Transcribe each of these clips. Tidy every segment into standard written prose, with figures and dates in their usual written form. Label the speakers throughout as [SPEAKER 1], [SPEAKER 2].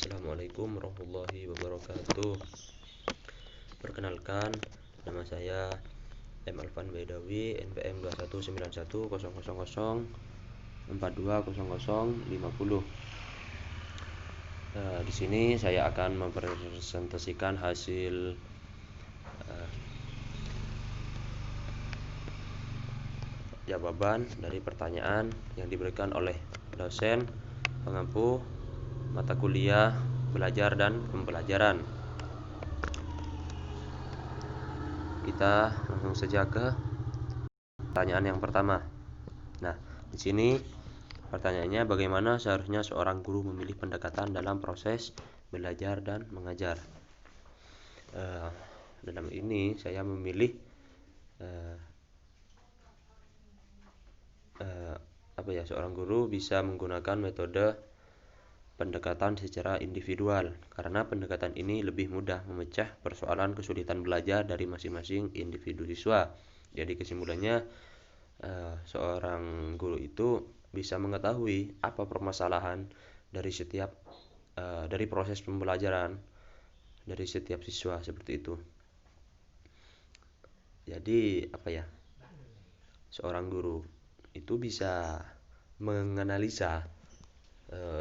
[SPEAKER 1] Assalamualaikum warahmatullahi wabarakatuh. Perkenalkan, nama saya M. Alvan Baidawi, NPM 219100420050. Di sini saya akan mempresentasikan hasil jawaban dari pertanyaan yang diberikan oleh dosen pengampu mata kuliah belajar dan pembelajaran. Kita langsung saja ke pertanyaan yang pertama. Nah, di sini pertanyaannya, bagaimana seharusnya seorang guru memilih pendekatan dalam proses belajar dan mengajar? Dalam ini saya memilih seorang guru bisa menggunakan metode pendekatan secara individual, karena pendekatan ini lebih mudah memecah persoalan kesulitan belajar dari masing-masing individu siswa. Jadi kesimpulannya, seorang guru itu bisa mengetahui apa permasalahan dari setiap dari proses pembelajaran dari setiap siswa, seperti itu. Jadi seorang guru itu bisa menganalisa,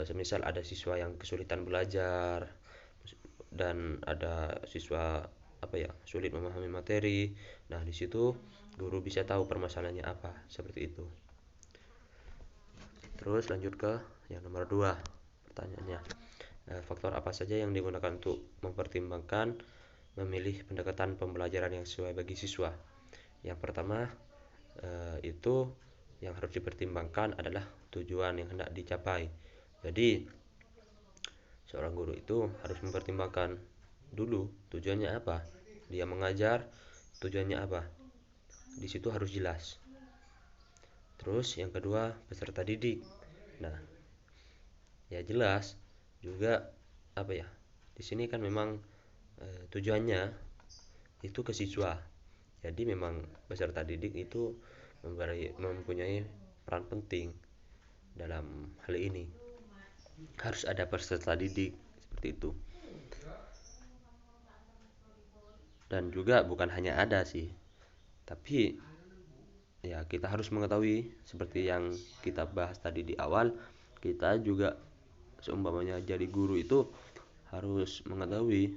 [SPEAKER 1] semisal ada siswa yang kesulitan belajar dan ada siswa sulit memahami materi. Nah, di situ guru bisa tahu permasalahannya apa, seperti itu. Terus lanjut ke yang nomor 2 pertanyaannya. Faktor apa saja yang digunakan untuk mempertimbangkan memilih pendekatan pembelajaran yang sesuai bagi siswa? Yang pertama, itu yang harus dipertimbangkan adalah tujuan yang hendak dicapai. Jadi seorang guru itu harus mempertimbangkan dulu tujuannya apa, dia mengajar tujuannya apa, di situ harus jelas. Terus yang kedua, peserta didik. Nah, ya jelas juga di sini kan memang tujuannya itu ke siswa. Jadi memang peserta didik itu mempunyai peran penting dalam hal ini. Harus ada peserta didik, seperti itu. Dan juga bukan hanya ada sih, tapi ya kita harus mengetahui, seperti yang kita bahas tadi di awal, kita juga seumpamanya jadi guru itu harus mengetahui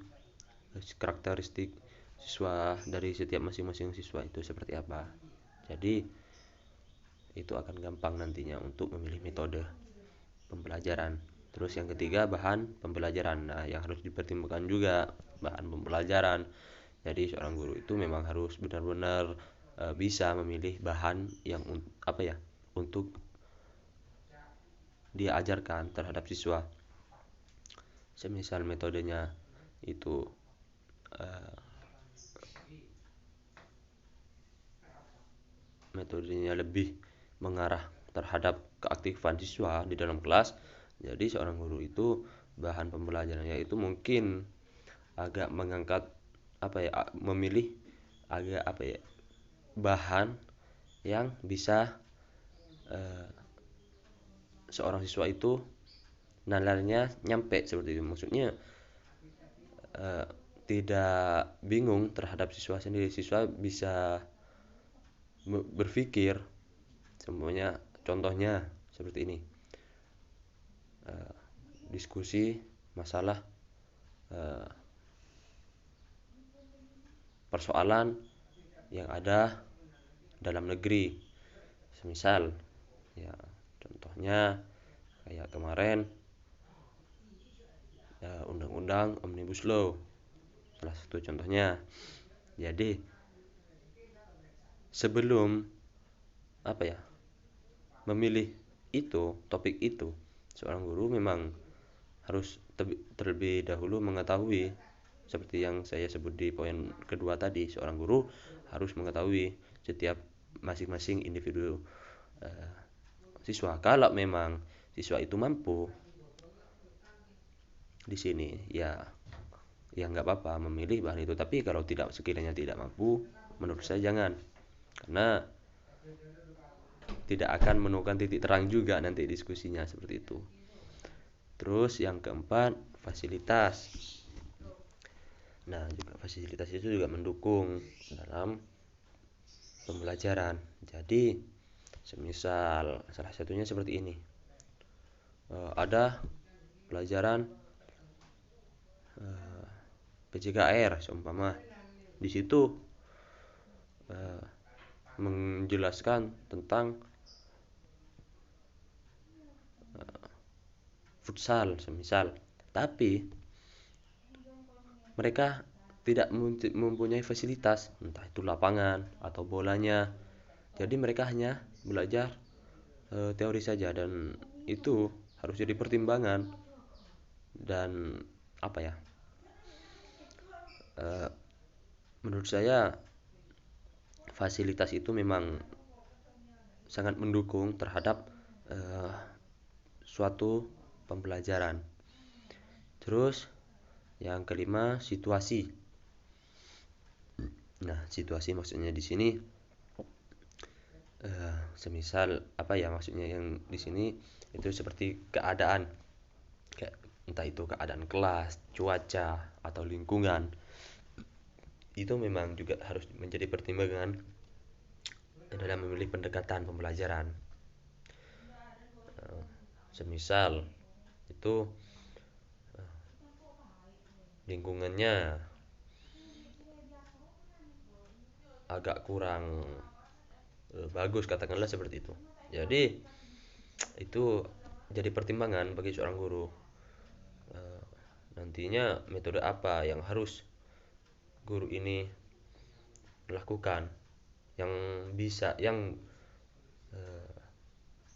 [SPEAKER 1] karakteristik siswa dari setiap masing-masing siswa itu seperti apa. Jadi itu akan gampang nantinya untuk memilih metode pembelajaran. Terus yang ketiga, bahan pembelajaran. Nah, yang harus dipertimbangkan juga bahan pembelajaran. Jadi seorang guru itu memang harus benar-benar bisa memilih bahan yang untuk dia ajarkan terhadap siswa. Semisal metodenya itu lebih mengarah terhadap keaktifan siswa di dalam kelas, jadi seorang guru itu bahan pembelajarannya itu mungkin agak mengangkat memilih bahan yang bisa seorang siswa itu nalarnya nyampe, seperti itu. Maksudnya tidak bingung terhadap siswa sendiri. Siswa bisa berpikir semuanya. Contohnya seperti ini, diskusi masalah persoalan yang ada dalam negeri. Semisal ya contohnya kayak kemarin undang-undang Omnibus Law, salah satu contohnya. Jadi sebelum memilih topik itu, seorang guru memang harus terlebih dahulu mengetahui, seperti yang saya sebut di poin kedua tadi, seorang guru harus mengetahui setiap masing-masing individu siswa. Kalau memang siswa itu mampu di sini, ya nggak apa-apa memilih bahan itu. Tapi kalau sekiranya tidak mampu, menurut saya jangan, karena tidak akan menemukan titik terang juga nanti diskusinya, seperti itu. Terus yang keempat, fasilitas. Nah, juga fasilitas itu juga mendukung dalam pembelajaran. Jadi, semisal salah satunya seperti ini. Ada pelajaran PJKR seumpama. Di situ menjelaskan tentang futsal semisal. Tapi mereka tidak mempunyai fasilitas, entah itu lapangan atau bolanya. Jadi mereka hanya belajar teori saja, dan itu harus jadi pertimbangan. Dan apa ya? Menurut saya fasilitas itu memang sangat mendukung terhadap suatu pembelajaran. Terus yang kelima, situasi. Nah, situasi maksudnya di sini semisal apa ya, maksudnya yang di sini itu seperti keadaan, kayak entah itu keadaan kelas, cuaca atau lingkungan. Itu memang juga harus menjadi pertimbangan dalam memilih pendekatan pembelajaran. Semisal itu lingkungannya agak kurang bagus, katakanlah seperti itu. Jadi itu jadi pertimbangan bagi seorang guru. Nantinya metode apa yang harus guru ini lakukan, yang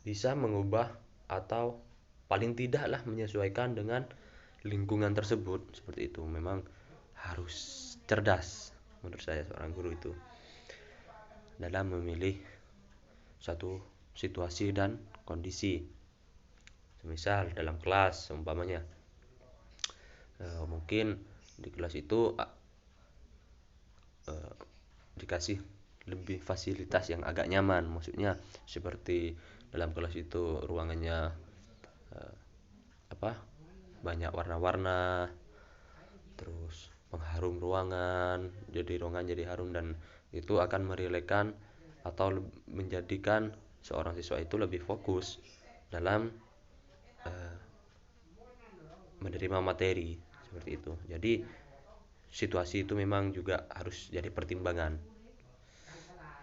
[SPEAKER 1] bisa mengubah atau paling tidaklah menyesuaikan dengan lingkungan tersebut. Seperti itu memang harus cerdas menurut saya seorang guru itu dalam memilih satu situasi dan kondisi. Misal dalam kelas umpamanya, mungkin di kelas itu dikasih lebih fasilitas yang agak nyaman, maksudnya seperti dalam kelas itu ruangannya banyak warna-warna, terus pengharum ruangan, jadi ruangan jadi harum, dan itu akan merelakan atau menjadikan seorang siswa itu lebih fokus dalam menerima materi seperti itu. Jadi situasi itu memang juga harus jadi pertimbangan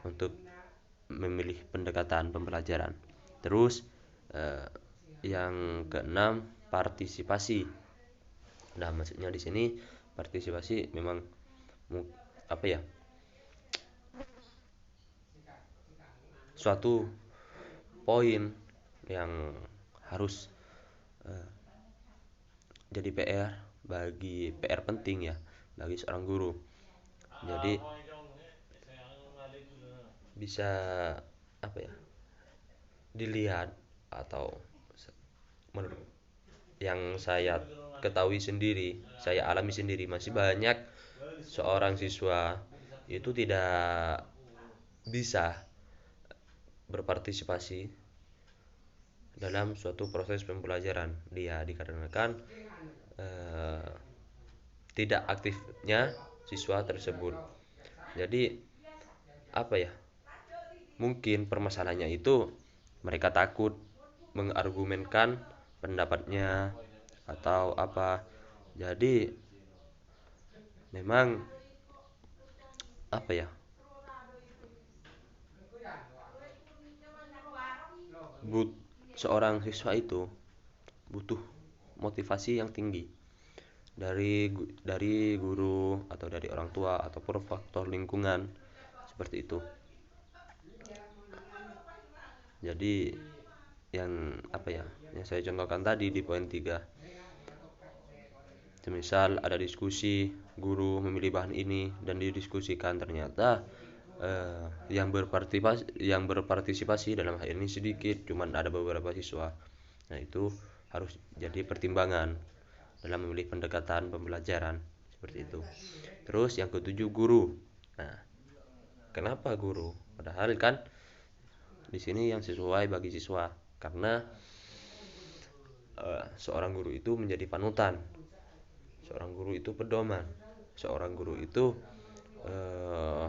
[SPEAKER 1] untuk memilih pendekatan pembelajaran. Terus yang keenam, partisipasi. Nah, maksudnya di sini partisipasi memang apa ya? Suatu poin yang harus jadi PR penting ya bagi seorang guru. Jadi bisa apa ya? Dilihat atau menurut yang saya ketahui sendiri, saya alami sendiri, masih banyak seorang siswa itu tidak bisa berpartisipasi dalam suatu proses pembelajaran. Dia dikarenakan tidak aktifnya siswa tersebut. Jadi apa ya? Mungkin permasalahannya itu mereka takut mengargumenkan pendapatnya atau apa. Jadi memang apa ya? Seorang siswa itu butuh motivasi yang tinggi dari guru atau dari orang tua ataupun faktor lingkungan seperti itu. Jadi yang apa ya, yang saya contohkan tadi di poin 3, semisal ada diskusi, guru memilih bahan ini dan didiskusikan, ternyata yang berpartisipasi dalam hal ini sedikit, cuman ada beberapa siswa. Nah, itu harus jadi pertimbangan dalam memilih pendekatan pembelajaran seperti itu. Terus yang ketujuh, guru. Nah, kenapa guru? Padahal kan di sini yang sesuai bagi siswa, karena seorang guru itu menjadi panutan, seorang guru itu pedoman, seorang guru itu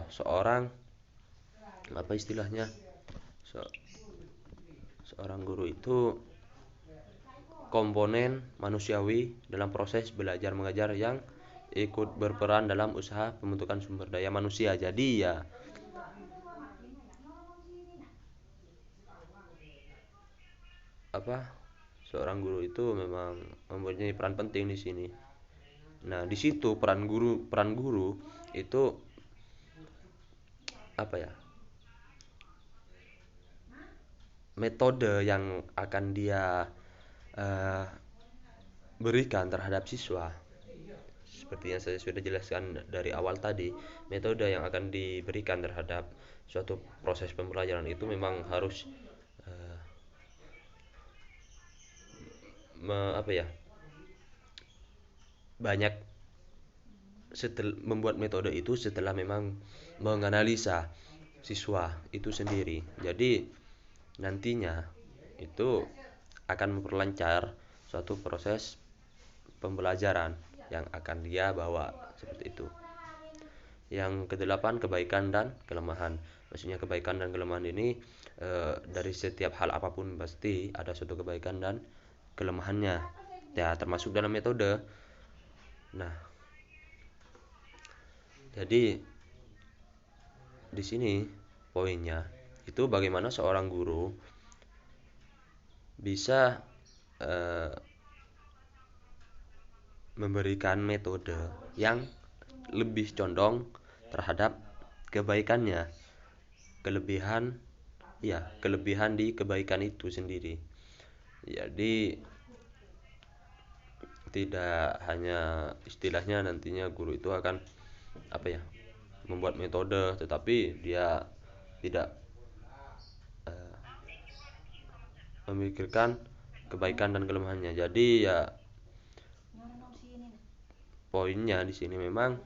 [SPEAKER 1] seorang apa istilahnya, seorang guru itu komponen manusiawi dalam proses belajar mengajar yang ikut berperan dalam usaha pembentukan sumber daya manusia. Jadi ya seorang guru itu memang mempunyai peran penting di sini. Nah, di situ peran guru itu metode yang akan dia berikan terhadap siswa. Seperti yang saya sudah jelaskan dari awal tadi, metode yang akan diberikan terhadap suatu proses pembelajaran itu memang harus banyak membuat metode itu setelah memang menganalisa siswa itu sendiri. Jadi nantinya itu akan memperlancar suatu proses pembelajaran yang akan dia bawa, seperti itu. Yang kedelapan, kebaikan dan kelemahan. Maksudnya kebaikan dan kelemahan ini dari setiap hal apapun pasti ada suatu kebaikan dan kelemahannya, ya termasuk dalam metode. Nah, jadi di sini poinnya itu bagaimana seorang guru bisa memberikan metode yang lebih condong terhadap kebaikannya, kelebihan di kebaikan itu sendiri. Jadi tidak hanya istilahnya nantinya guru itu akan membuat metode, tetapi dia tidak memikirkan kebaikan dan kelemahannya. Jadi ya poinnya di sini memang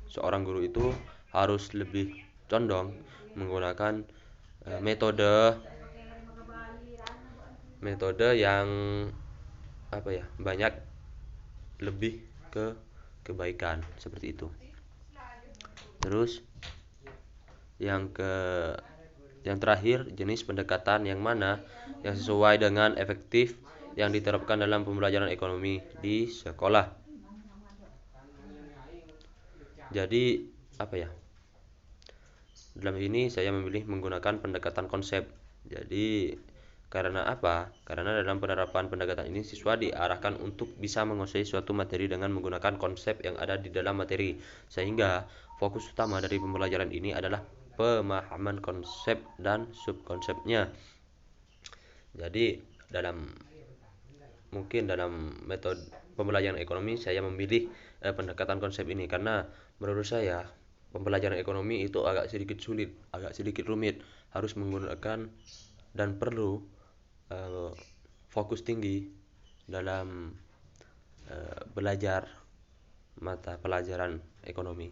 [SPEAKER 1] seorang guru itu harus lebih condong menggunakan metode yang banyak lebih ke kebaikan, seperti itu. Terus yang terakhir, jenis pendekatan yang mana yang sesuai dengan efektif yang diterapkan dalam pembelajaran ekonomi di sekolah. Jadi dalam ini saya memilih menggunakan pendekatan konsep. Jadi karena dalam penerapan pendekatan ini siswa diarahkan untuk bisa menguasai suatu materi dengan menggunakan konsep yang ada di dalam materi, sehingga fokus utama dari pembelajaran ini adalah pemahaman konsep dan subkonsepnya. Jadi dalam metode pembelajaran ekonomi saya memilih pendekatan konsep ini karena menurut saya pembelajaran ekonomi itu agak sedikit sulit, agak sedikit rumit, harus menggunakan dan perlu fokus tinggi dalam belajar mata pelajaran ekonomi.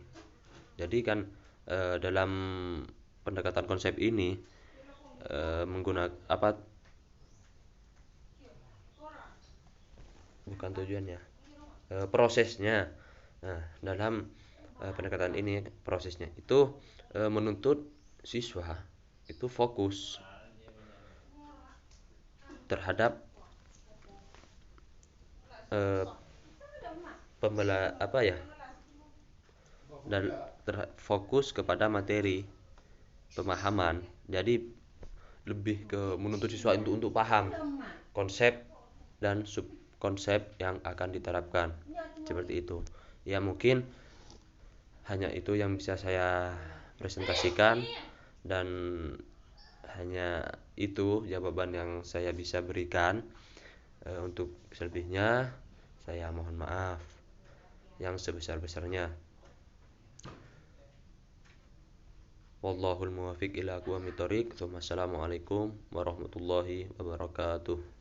[SPEAKER 1] Jadi kan dalam pendekatan konsep ini menggunakan bukan tujuannya, prosesnya. Nah, dalam pendekatan ini prosesnya itu menuntut siswa itu fokus terhadap dan fokus kepada materi pemahaman. Jadi lebih ke menuntut siswa untuk paham konsep dan subkonsep yang akan diterapkan, seperti itu. Ya mungkin hanya itu yang bisa saya presentasikan, dan hanya itu jawaban yang saya bisa berikan. Untuk selebihnya saya mohon maaf yang sebesar-besarnya. Wallahul muwaffiq ila aqwamit thoriq. Wassalamualaikum warahmatullahi wabarakatuh.